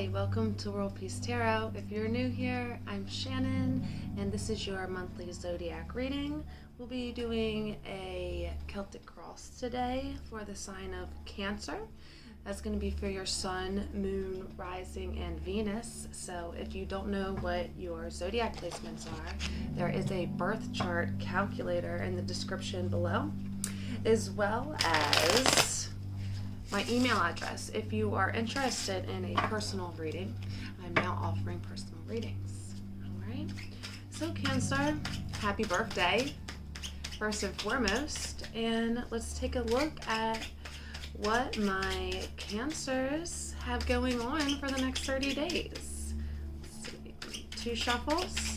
Hi, welcome to World Peace Tarot. If you're new here, I'm Shannon, and this is your monthly zodiac reading. We'll be doing a Celtic cross today for the sign of Cancer. That's going to be for your sun, moon, rising, and Venus. So if you don't know what your zodiac placements are, there is a birth chart calculator in the description below, as well as my email address. If you are interested in a personal reading, I'm now offering personal readings. All right. So Cancer, happy birthday, first and foremost. And let's take a look at what my Cancers have going on for the next 30 days. Let's see. 2 shuffles.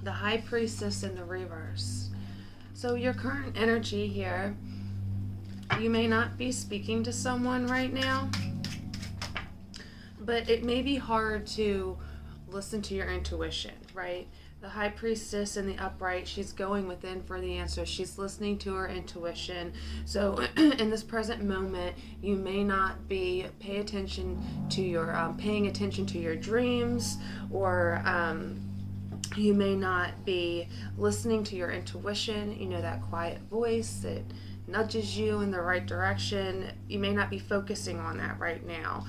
The High Priestess in the reverse. So your current energy here, you may not be speaking to someone right now, but it may be hard to listen to your intuition, right? The High Priestess in the upright, she's going within for the answer. She's listening to her intuition. So in this present moment, you may not be paying attention to your dreams, or you may not be listening to your intuition, that quiet voice that nudges you in the right direction. You may not be focusing on that right now.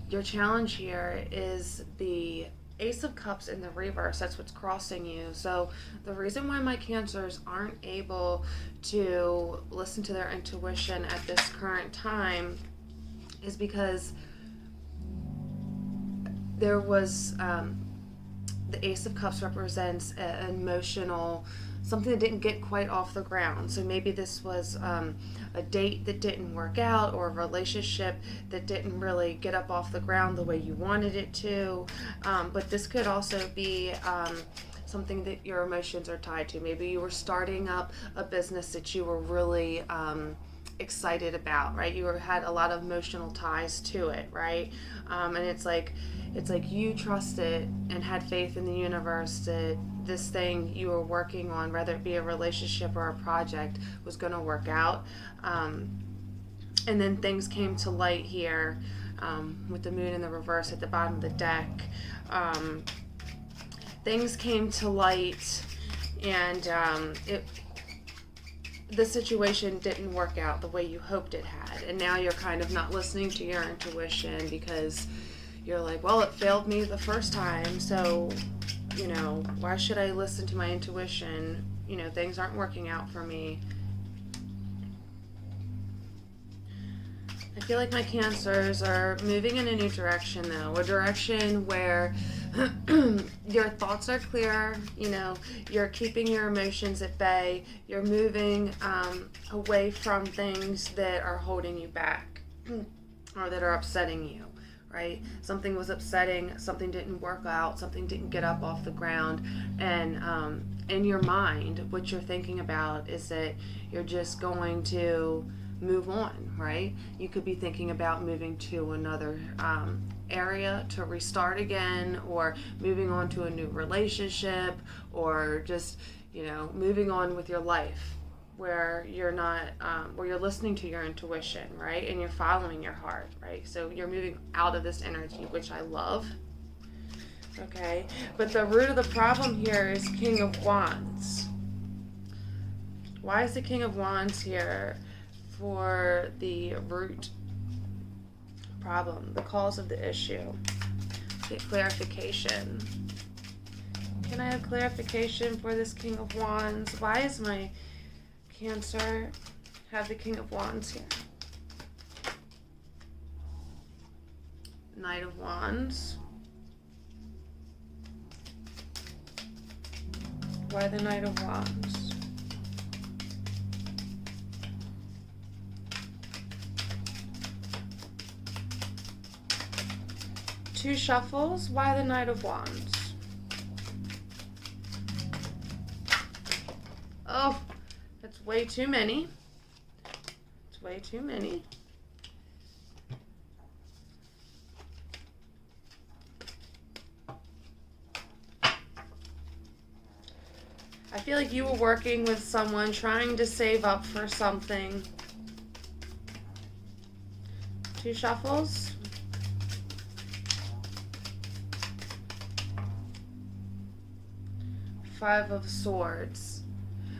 Your challenge here is the Ace of Cups in the reverse. That's what's crossing you. So the reason why my Cancers aren't able to listen to their intuition at this current time is because there was the Ace of Cups represents an emotional, something that didn't get quite off the ground. So maybe this was a date that didn't work out, or a relationship that didn't really get up off the ground the way you wanted it to. But this could also be something that your emotions are tied to. Maybe you were starting up a business that you were really excited about, right? You had a lot of emotional ties to it, right? And it's like you trusted and had faith in the universe that this thing you were working on, whether it be a relationship or a project, was going to work out. And then things came to light here with the moon in the reverse at the bottom of the deck. Things came to light, and the situation didn't work out the way you hoped it had. And now you're kind of not listening to your intuition because you're like, well, it failed me the first time, so, why should I listen to my intuition? Things aren't working out for me. I feel like my Cancers are moving in a new direction, though. A direction where your thoughts are clear, you're keeping your emotions at bay, you're moving away from things that are holding you back or that are upsetting you. Right? Something was upsetting, something didn't work out, something didn't get up off the ground, and in your mind, what you're thinking about is that you're just going to move on, right? You could be thinking about moving to another area to restart again, or moving on to a new relationship, or just, moving on with your life, where you're not, where you're listening to your intuition, right? And you're following your heart, right? So you're moving out of this energy, which I love. Okay, but the root of the problem here is King of Wands. Why is the King of Wands here for the root problem, the cause of the issue? Get clarification. Can I have clarification for this King of Wands? Why is my Cancer have the King of Wands here? Knight of Wands. Why the Knight of Wands? Two shuffles. Why the Knight of Wands? Oh, that's way too many. It's way too many. I feel like you were working with someone trying to save up for something. 2 shuffles. Five of Swords.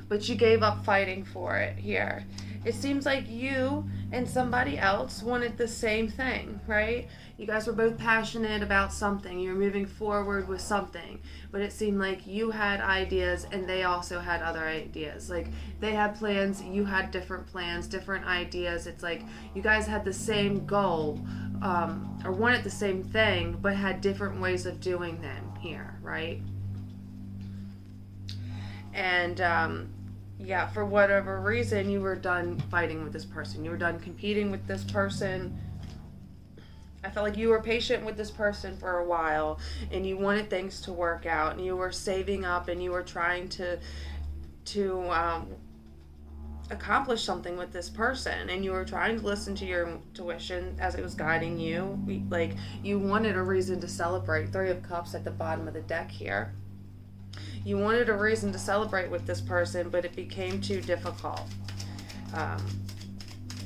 But you gave up fighting for it here. It seems like you and somebody else wanted the same thing, right? You guys were both passionate about something. You were moving forward with something. But it seemed like you had ideas and they also had other ideas. Like they had plans, you had different plans, different ideas. It's like you guys had the same goal, or wanted the same thing, but had different ways of doing them here, right? And yeah, for whatever reason, you were done fighting with this person. You were done competing with this person. I felt like you were patient with this person for a while, and you wanted things to work out, and you were saving up, and you were trying to accomplish something with this person, and you were trying to listen to your intuition as it was guiding you. Like you wanted a reason to celebrate. 3 of Cups at the bottom of the deck here. You wanted a reason to celebrate with this person, but it became too difficult.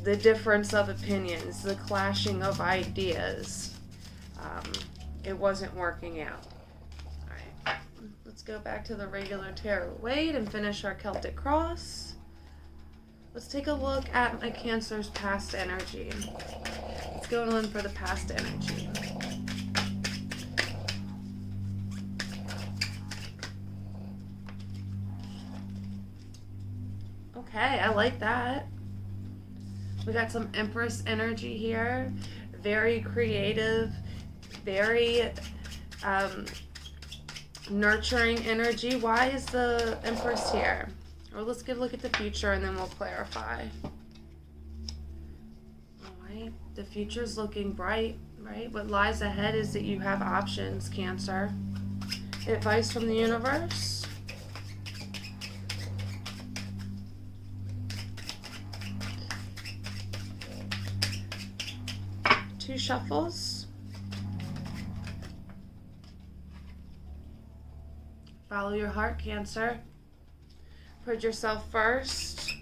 The difference of opinions, the clashing of ideas, it wasn't working out. All right, let's go back to the regular tarot weight and finish our Celtic cross. Let's take a look at my Cancer's past energy. What's going on for the past energy? Okay, I like that. We got some Empress energy here. Very creative, very nurturing energy. Why is the Empress here? Or let's get a look at the future and then we'll clarify. Alright, the future's looking bright, right? What lies ahead is that you have options, Cancer. Advice from the universe. 2 shuffles. Follow your heart, Cancer. Put yourself first.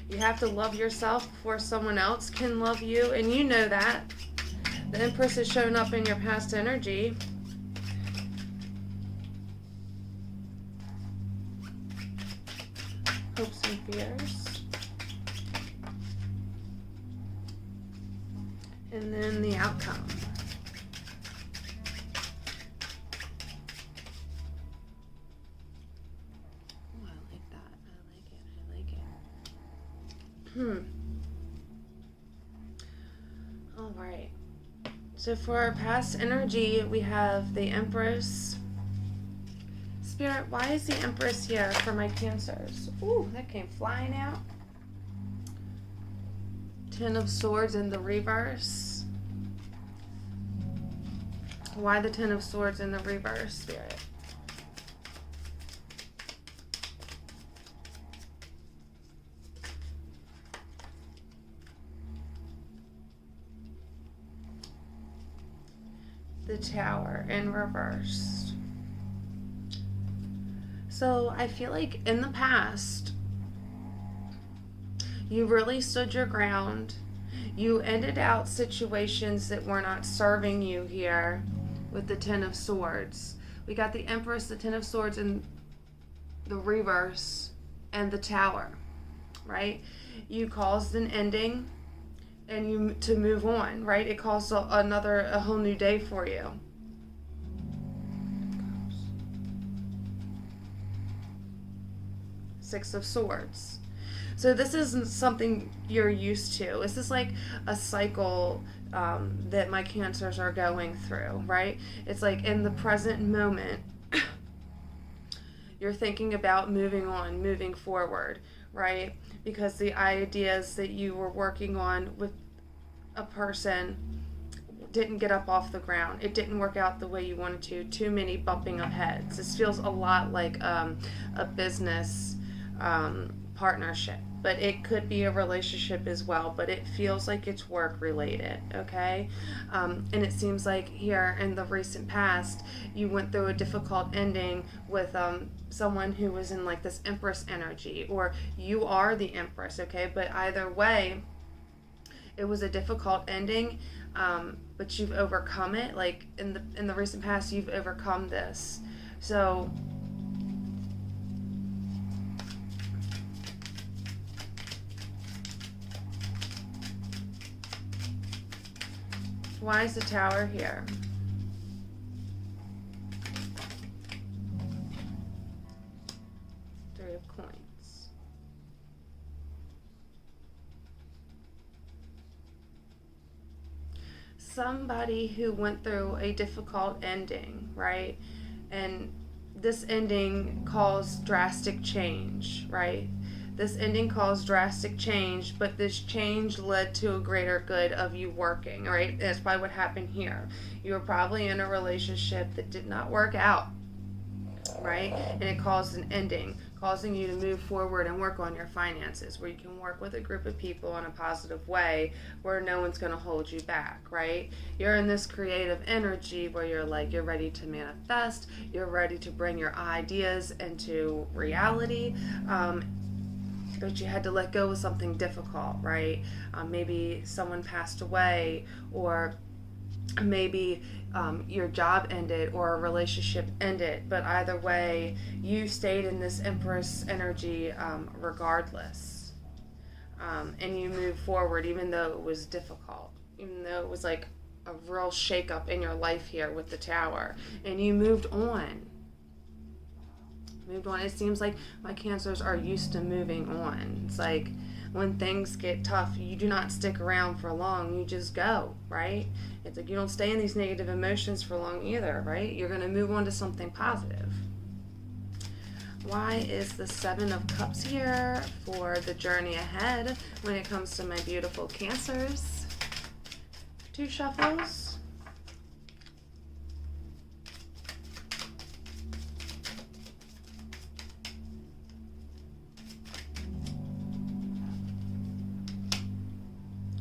You have to love yourself before someone else can love you, and you know that. The Empress has shown up in your past energy. Hopes and fears. And then the outcome. Oh, I like that. I like it. All right. So for our past energy, we have the Empress. Spirit, why is the Empress here for my Cancers? Ooh, that came flying out. 10 of Swords in the reverse. Why the 10 of Swords in the reverse, Spirit? The Tower in reverse. So I feel like in the past, you really stood your ground. You ended out situations that were not serving you here with the 10 of Swords. We got the Empress, the 10 of Swords in the reverse, and the Tower, right? You caused an ending and you to move on, right? It caused a whole new day for you. Six of Swords. So this isn't something you're used to. This is like a cycle that my Cancers are going through, right? It's like in the present moment, you're thinking about moving on, moving forward, right? Because the ideas that you were working on with a person didn't get up off the ground. It didn't work out the way you wanted to. Too many bumping of heads. This feels a lot like a business partnership, but it could be a relationship as well, but it feels like it's work related, okay? And it seems like here in the recent past, you went through a difficult ending with someone who was in like this Empress energy, or you are the Empress, okay? But either way, it was a difficult ending, but you've overcome it. Like in the recent past, you've overcome this. So why is the Tower here? Three of Coins. Somebody who went through a difficult ending, right? And this ending caused drastic change, right? This ending caused drastic change, but this change led to a greater good of you working, right? That's probably what happened here. You were probably in a relationship that did not work out, right? And it caused an ending, causing you to move forward and work on your finances, where you can work with a group of people in a positive way where no one's going to hold you back, right? You're in this creative energy where you're like, you're ready to manifest, you're ready to bring your ideas into reality, but you had to let go of something difficult, right? Maybe someone passed away, or maybe your job ended, or a relationship ended, but either way, you stayed in this Empress energy regardless. And you moved forward even though it was difficult, even though it was like a real shakeup in your life here with the Tower, and you moved on. It seems like my Cancers are used to moving on. It's like when things get tough, you do not stick around for long, you just go, right? It's like you don't stay in these negative emotions for long either, right? You're going to move on to something positive. Why is the Seven of Cups here for the journey ahead when it comes to my beautiful Cancers? 2 shuffles.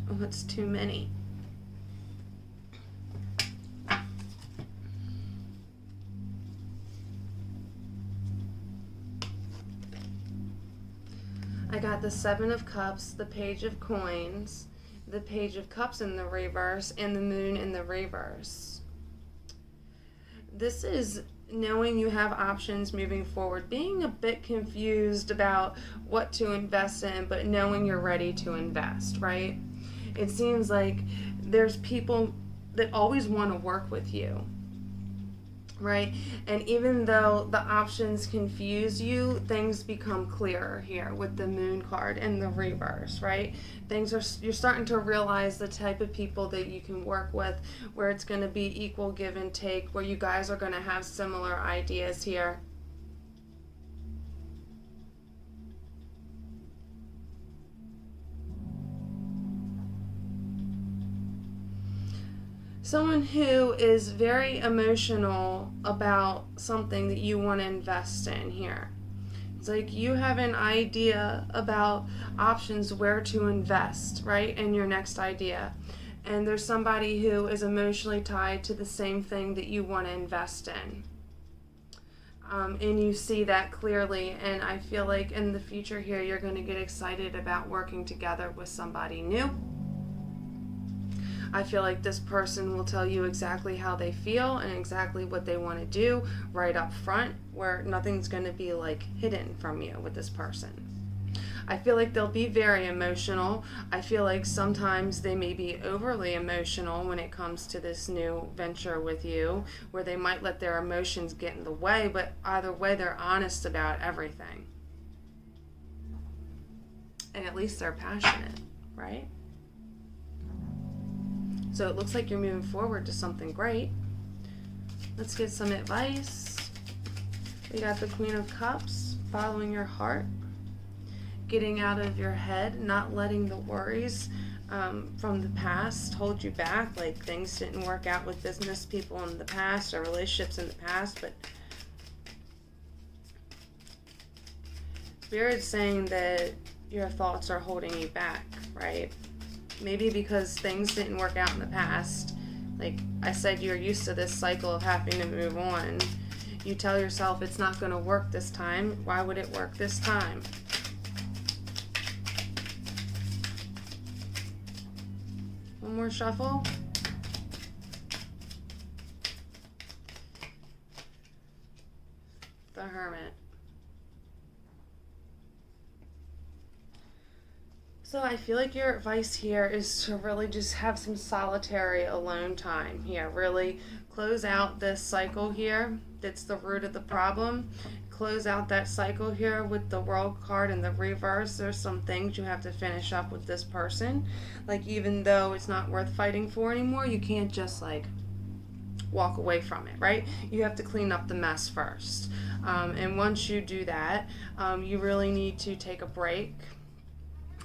Oh, it's too many. I got the Seven of Cups, the Page of Coins, the Page of Cups in the reverse, and the Moon in the reverse. This is knowing you have options moving forward, being a bit confused about what to invest in, but knowing you're ready to invest, right? It seems like there's people that always want to work with you, right? And even though the options confuse you, things become clearer here with the Moon card in the reverse, right? You're starting to realize the type of people that you can work with, where it's going to be equal give and take, where you guys are going to have similar ideas here. Someone who is very emotional about something that you want to invest in here. It's like you have an idea about options where to invest, right, in your next idea. And there's somebody who is emotionally tied to the same thing that you want to invest in. And you see that clearly, and I feel like in the future here, you're going to get excited about working together with somebody new. I feel like this person will tell you exactly how they feel and exactly what they want to do right up front, where nothing's going to be like hidden from you with this person. I feel like they'll be very emotional. I feel like sometimes they may be overly emotional when it comes to this new venture with you, where they might let their emotions get in the way, but either way, they're honest about everything. And at least they're passionate, right? So it looks like you're moving forward to something great. Let's get some advice. We got the Queen of Cups, following your heart, getting out of your head, not letting the worries from the past hold you back, like things didn't work out with business people in the past or relationships in the past, but Spirit's saying that your thoughts are holding you back, right? Maybe because things didn't work out in the past. Like I said, you're used to this cycle of having to move on. You tell yourself it's not going to work this time. Why would it work this time? One more shuffle. The Hermit. So I feel like your advice here is to really just have some solitary alone time here. Really close out this cycle here. That's the root of the problem. Close out that cycle here with the World card in the reverse. There's some things you have to finish up with this person. Like even though it's not worth fighting for anymore, you can't just like walk away from it, right? You have to clean up the mess first. And once you do that, you really need to take a break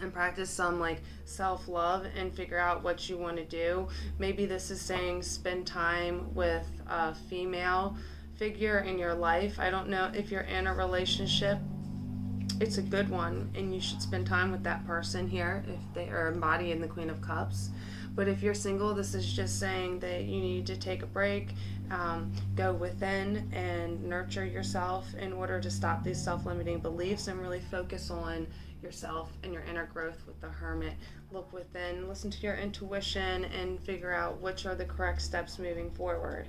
and practice some like self-love and figure out what you want to do. Maybe this is saying spend time with a female figure in your life. I don't know if you're in a relationship. It's a good one and you should spend time with that person here if they are embodying the Queen of Cups. But if you're single, this is just saying that you need to take a break, go within and nurture yourself in order to stop these self-limiting beliefs and really focus on yourself and your inner growth with the Hermit. Look within, listen to your intuition, and figure out which are the correct steps moving forward.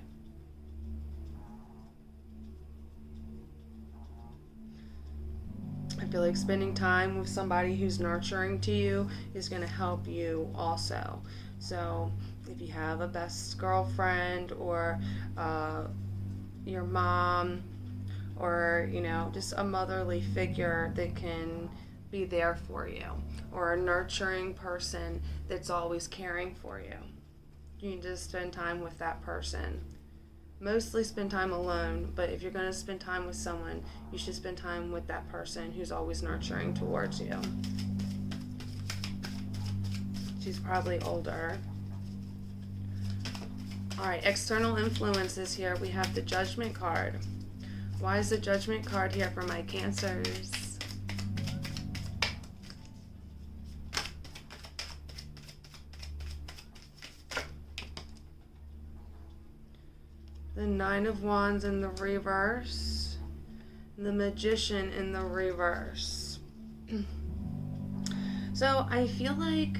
I feel like spending time with somebody who's nurturing to you is going to help you also. So if you have a best girlfriend or your mom or, you know, just a motherly figure that can be there for you, or a nurturing person that's always caring for you, you need to spend time with that person. Mostly spend time alone, but if you're going to spend time with someone, you should spend time with that person who's always nurturing towards you. She's probably older. Alright, external influences here. We have the Judgment card. Why is the Judgment card here for my Cancers? The Nine of Wands in the reverse, the Magician in the reverse. So I feel like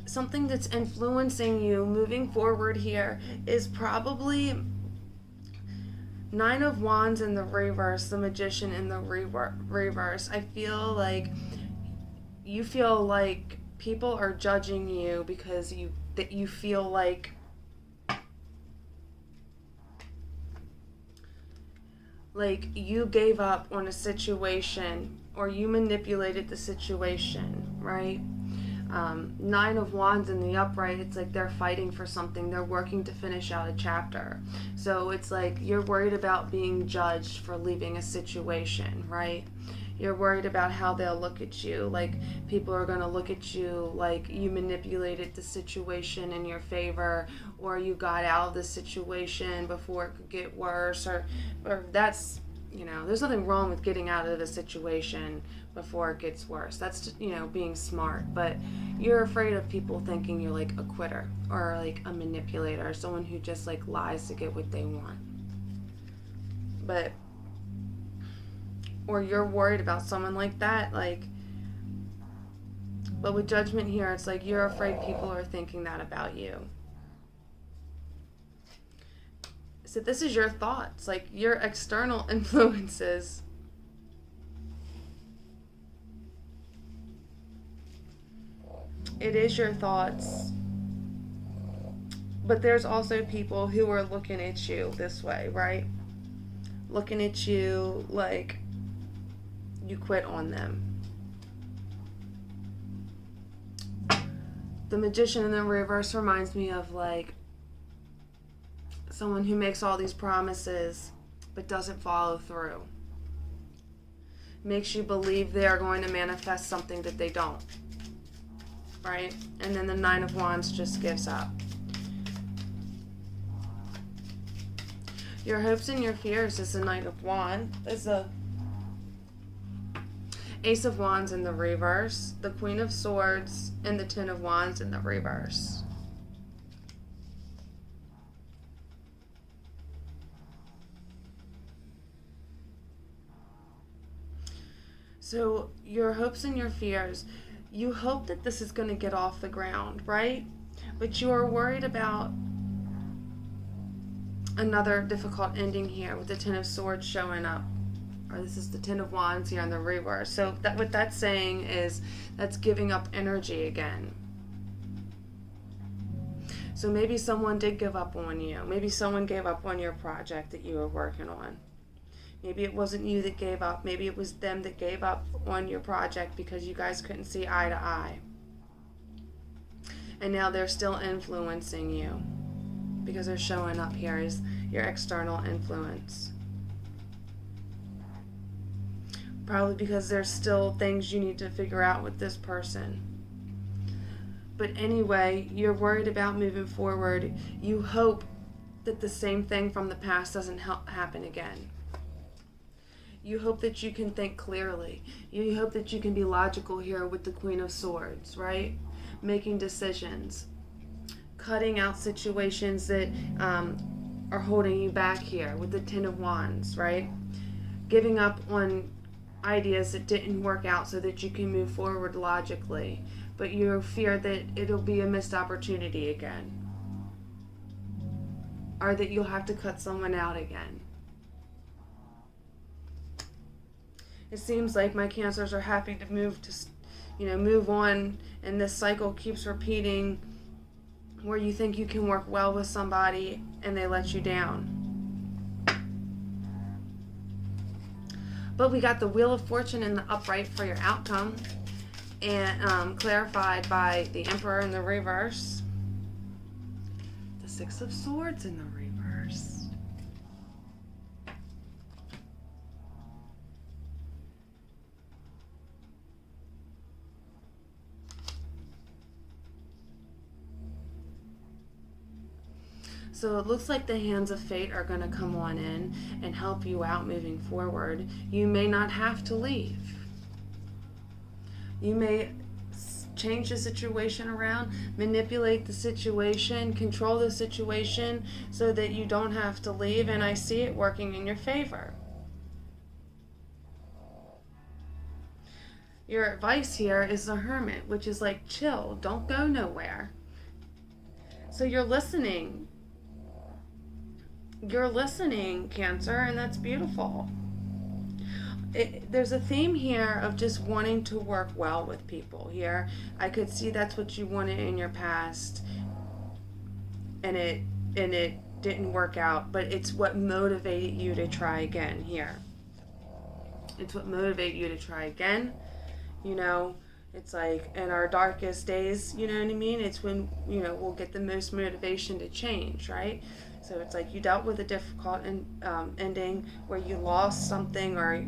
something that's influencing you moving forward here is probably Nine of Wands in the reverse, the Magician in the reverse. I feel like you feel like people are judging you because you feel like you gave up on a situation or you manipulated the situation, right? Nine of Wands in the upright, it's like they're fighting for something. They're working to finish out a chapter. So it's like you're worried about being judged for leaving a situation, right? You're worried about how they'll look at you. Like people are going to look at you like you manipulated the situation in your favor, or you got out of the situation before it could get worse, or that's, you know, there's nothing wrong with getting out of a situation before it gets worse. That's just, you know, being smart. But you're afraid of people thinking you're like a quitter or like a manipulator, or someone who just like lies to get what they want. But or you're worried about someone like that, like, but with Judgment here, it's like you're afraid people are thinking that about you. So this is your thoughts, like your external influences. It is your thoughts, but there's also people who are looking at you this way, right? Looking at you like you quit on them. The Magician in the reverse reminds me of like someone who makes all these promises but doesn't follow through. Makes you believe they are going to manifest something that they don't. Right? And then the Nine of Wands just gives up. Your hopes and your fears is the Knight of Wands. Ace of Wands in the reverse, the Queen of Swords, and the Ten of Wands in the reverse. So your hopes and your fears, you hope that this is going to get off the ground, right? But you are worried about another difficult ending here with the Ten of Swords showing up. Or this is the Ten of Wands here in the reverse. So that what that's saying is that's giving up energy again. So maybe someone did give up on you. Maybe someone gave up on your project that you were working on. Maybe it wasn't you that gave up. Maybe it was them that gave up on your project because you guys couldn't see eye to eye. And now they're still influencing you because they're showing up here as your external influence. Probably because there's still things you need to figure out with this person. But anyway, you're worried about moving forward. You hope that the same thing from the past doesn't happen again. You hope that you can think clearly. You hope that you can be logical here with the Queen of Swords, right? Making decisions. Cutting out situations that are holding you back here with the Ten of Wands, right? Giving up on ideas that didn't work out so that you can move forward logically. But you fear that it'll be a missed opportunity again. Or that you'll have to cut someone out again. It seems like my Cancers are happy to move on, and this cycle keeps repeating where you think you can work well with somebody and they let you down. But we got the Wheel of Fortune in the upright for your outcome, and clarified by the Emperor in the reverse, the Six of Swords in the reverse. So it looks like the hands of fate are going to come on in and help you out moving forward. You may not have to leave. You may change the situation around, manipulate the situation, control the situation so that you don't have to leave, and I see it working in your favor. Your advice here is the Hermit, which is like, chill, don't go nowhere. So you're listening. You're listening, Cancer, and that's beautiful. There's a theme here of just wanting to work well with people here. I could see that's what you wanted in your past, and it didn't work out, but it's what motivated you to try again here. It's what motivated you to try again. You know, it's like in our darkest days, you know what I mean? It's when, we'll get the most motivation to change, right? So it's like you dealt with a difficult ending where you lost something, or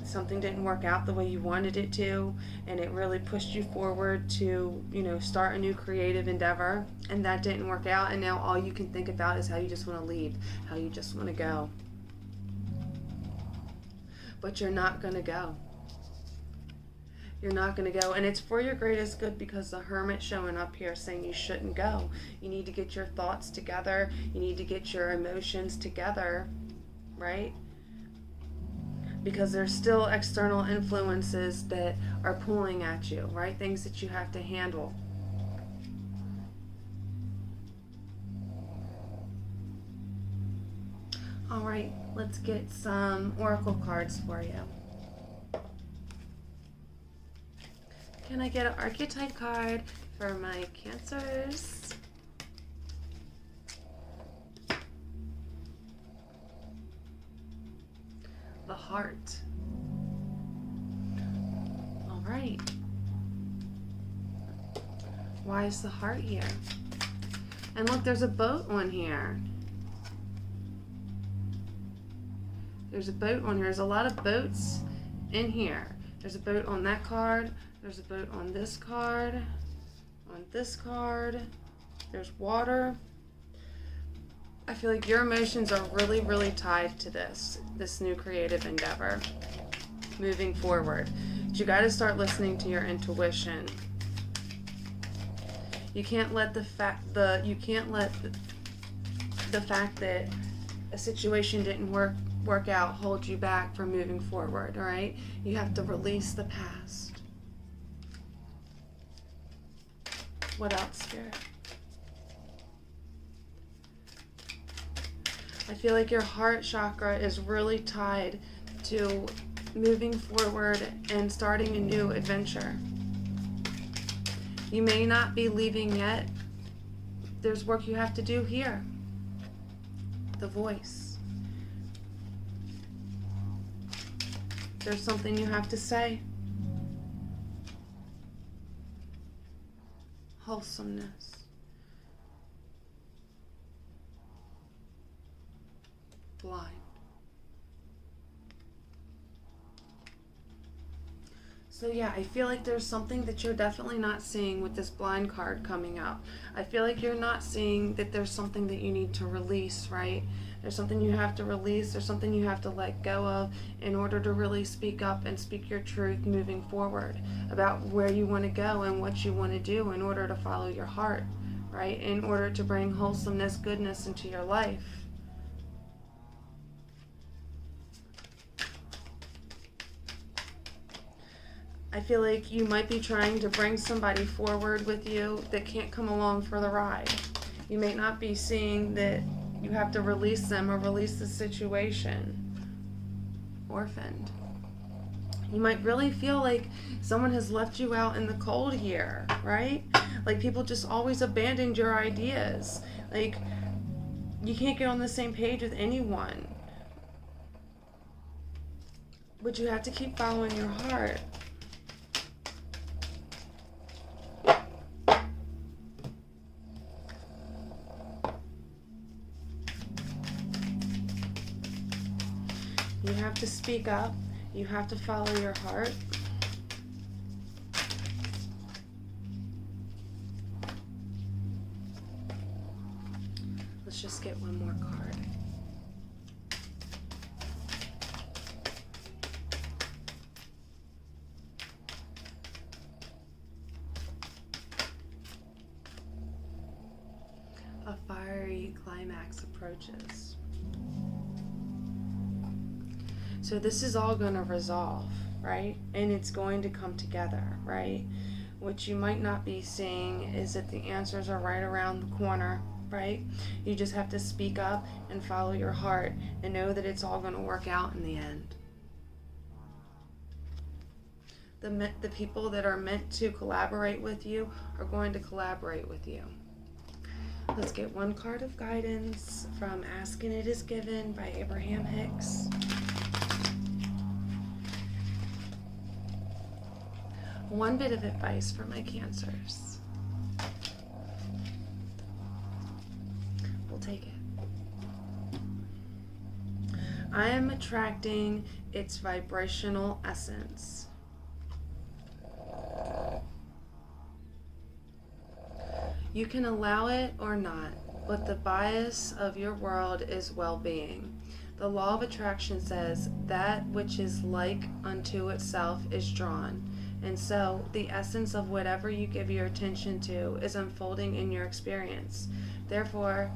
something didn't work out the way you wanted it to, and it really pushed you forward to start a new creative endeavor, and that didn't work out, and now all you can think about is how you just want to leave, how you just want to go. But you're not going to go. You're not going to go, and it's for your greatest good, because the Hermit showing up here saying you shouldn't go. You need to get your thoughts together. You need to get your emotions together, right? Because there's still external influences that are pulling at you, right? Things that you have to handle. All right, let's get some oracle cards for you. Can I get an archetype card for my Cancers? The Heart. All right. Why is the Heart here? And look, there's a boat on here. There's a boat on here. There's a lot of boats in here. There's a boat on that card. There's a boat on this card. On this card. There's water. I feel like your emotions are really, really tied to this new creative endeavor. moving forward. But you got to start listening to your intuition. You can't let the fact that a situation didn't work out hold you back from moving forward, all right? You have to release the past. What else, Spirit? I feel like your heart chakra is really tied to moving forward and starting a new adventure. You may not be leaving yet. There's work you have to do here. The voice. There's something you have to say. Wholesomeness. Blind. So yeah, I feel like there's something that you're definitely not seeing with this blind card coming up. I feel like you're not seeing that there's something that you need to release, right? There's something you have to release. There's something you have to let go of in order to really speak up and speak your truth moving forward about where you want to go and what you want to do in order to follow your heart, right? In order to bring wholesomeness, goodness into your life. I feel like you might be trying to bring somebody forward with you that can't come along for the ride. You may not be seeing that you have to release them or release the situation. Orphaned. You might really feel like someone has left you out in the cold here, right? Like people just always abandoned your ideas. Like you can't get on the same page with anyone. But you have to keep following your heart. You have to speak up. You have to follow your heart. Let's just get one more card. A fiery climax approaches. So this is all going to resolve, right? And it's going to come together, right? What you might not be seeing is that the answers are right around the corner, right? You just have to speak up and follow your heart and know that it's all going to work out in the end. The people that are meant to collaborate with you are going to collaborate with you. Let's get one card of guidance from Ask and It Is Given by Abraham Hicks. One bit of advice for my Cancers. We'll take it. I am attracting its vibrational essence. You can allow it or not, but the bias of your world is well-being. The law of attraction says that which is like unto itself is drawn. And so, the essence of whatever you give your attention to is unfolding in your experience. Therefore,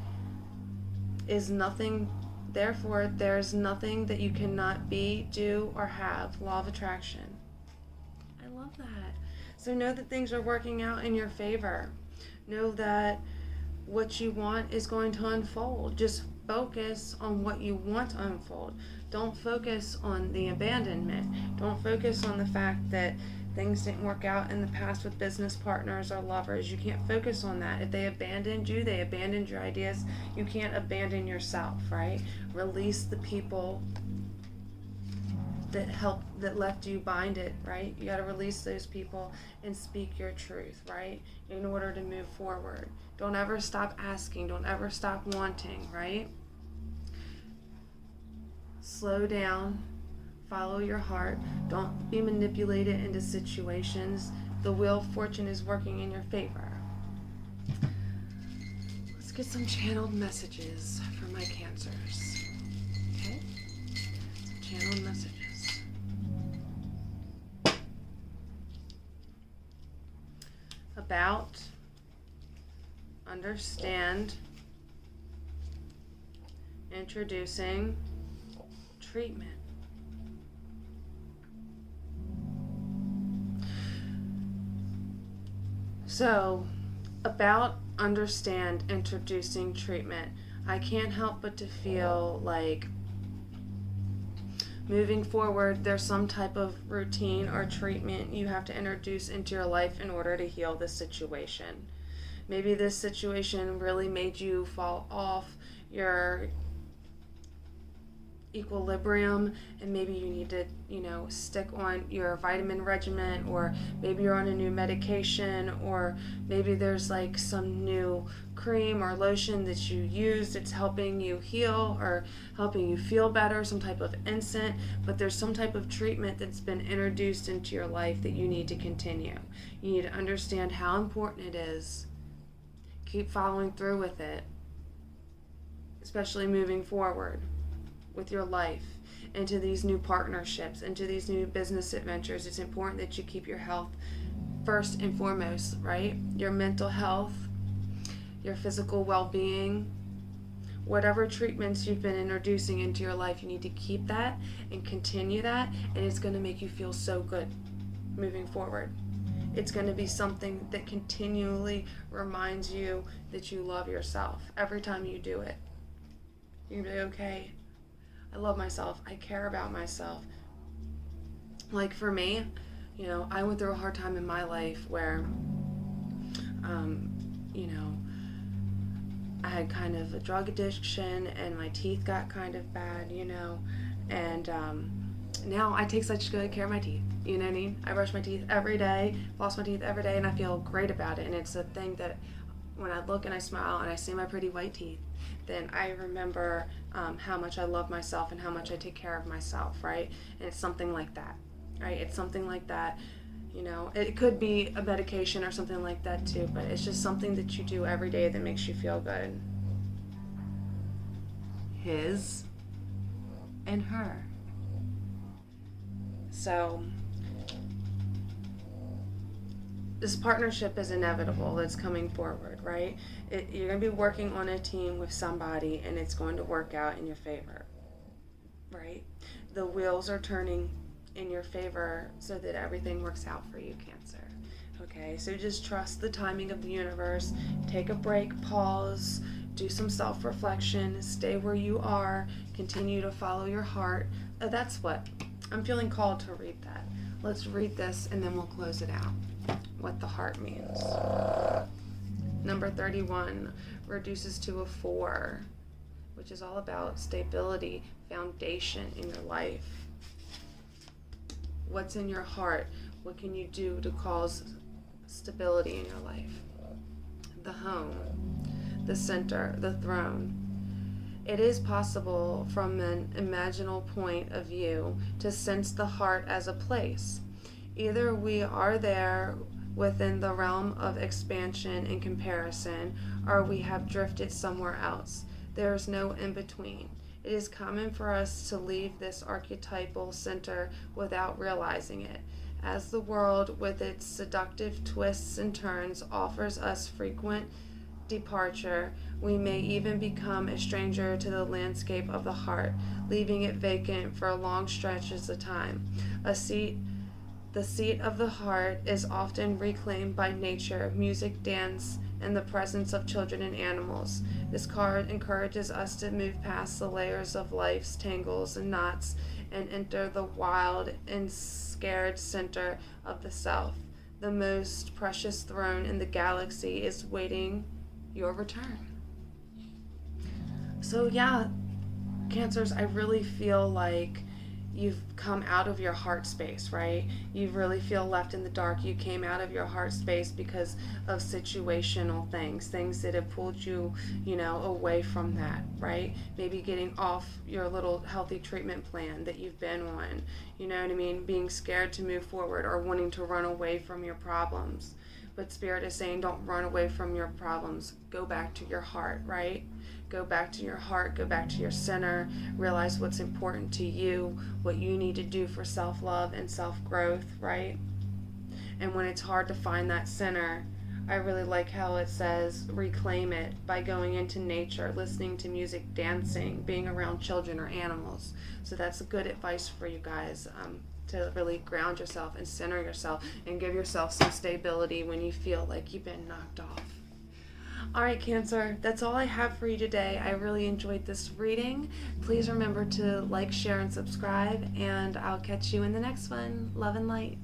there's nothing that you cannot be, do, or have. Law of attraction. I love that. So know that things are working out in your favor. Know that what you want is going to unfold. Just focus on what you want to unfold. Don't focus on the abandonment. Don't focus on the fact that things didn't work out in the past with business partners or lovers. You can't focus on that. If they abandoned you, they abandoned your ideas. You can't abandon yourself, right? Release the people that left you binded, right? You got to release those people and speak your truth, right? In order to move forward. Don't ever stop asking. Don't ever stop wanting, right? Slow down. Follow your heart. Don't be manipulated into situations. The wheel of fortune is working in your favor. Let's get some channeled messages for my Cancers. Okay? Some channeled messages. about, understand, introducing, treatment. So, about, understand, introducing, treatment. I can't help but to feel like moving forward, there's some type of routine or treatment you have to introduce into your life in order to heal this situation. Maybe this situation really made you fall off your equilibrium, and maybe you need to, stick on your vitamin regimen, or maybe you're on a new medication, or maybe there's like some new cream or lotion that you use that's helping you heal or helping you feel better, some type of instant, but there's some type of treatment that's been introduced into your life that you need to continue. You need to understand how important it is. Keep following through with it, especially moving forward with your life, into these new partnerships, into these new business adventures. It's important that you keep your health first and foremost, right? Your mental health, your physical well-being, whatever treatments you've been introducing into your life, you need to keep that and continue that, and it's going to make you feel so good moving forward. It's going to be something that continually reminds you that you love yourself every time you do it. You're going to be okay. I love myself. I care about myself. Like for me, I went through a hard time in my life where, I had kind of a drug addiction and my teeth got kind of bad, and now I take such good care of my teeth. You know what I mean? I brush my teeth every day, floss my teeth every day, and I feel great about it. And it's a thing that when I look and I smile and I see my pretty white teeth, then I remember how much I love myself and how much I take care of myself, right? And it's something like that, right? It's something like that. It could be a medication or something like that too, but it's just something that you do every day that makes you feel good. His and her. So this partnership is inevitable. It's coming forward, right? You're going to be working on a team with somebody, and it's going to work out in your favor, right? The wheels are turning in your favor so that everything works out for you, Cancer. Okay, so just trust the timing of the universe. Take a break, pause, do some self-reflection, stay where you are, continue to follow your heart. That's what I'm feeling called to read that. Let's read this and then we'll close it out. What the heart means. Number 31 reduces to a 4, which is all about stability, foundation in your life. What's in your heart? What can you do to cause stability in your life? The home, the center, the throne. It is possible from an imaginal point of view to sense the heart as a place. Either we are there within the realm of expansion and comparison, or we have drifted somewhere else. There is no in-between. It is common for us to leave this archetypal center without realizing it. As the world, with its seductive twists and turns, offers us frequent departure, we may even become a stranger to the landscape of the heart, leaving it vacant for long stretches of time. The seat of the heart is often reclaimed by nature, music, dance, and the presence of children and animals. This card encourages us to move past the layers of life's tangles and knots and enter the wild and scared center of the self. The most precious throne in the galaxy is waiting your return. So yeah, Cancers, I really feel like you've come out of your heart space, right? You really feel left in the dark. You came out of your heart space because of situational things that have pulled you, away from that, right? Maybe getting off your little healthy treatment plan that you've been on, you know what I mean? Being scared to move forward or wanting to run away from your problems. But Spirit is saying, don't run away from your problems. Go back to your heart, right? Go back to your heart, go back to your center, realize what's important to you, what you need to do for self-love and self-growth, right? And when it's hard to find that center, I really like how it says reclaim it by going into nature, listening to music, dancing, being around children or animals. So that's good advice for you guys, to really ground yourself and center yourself and give yourself some stability when you feel like you've been knocked off. All right, Cancer, that's all I have for you today. I really enjoyed this reading. Please remember to like, share, and subscribe, and I'll catch you in the next one. Love and light.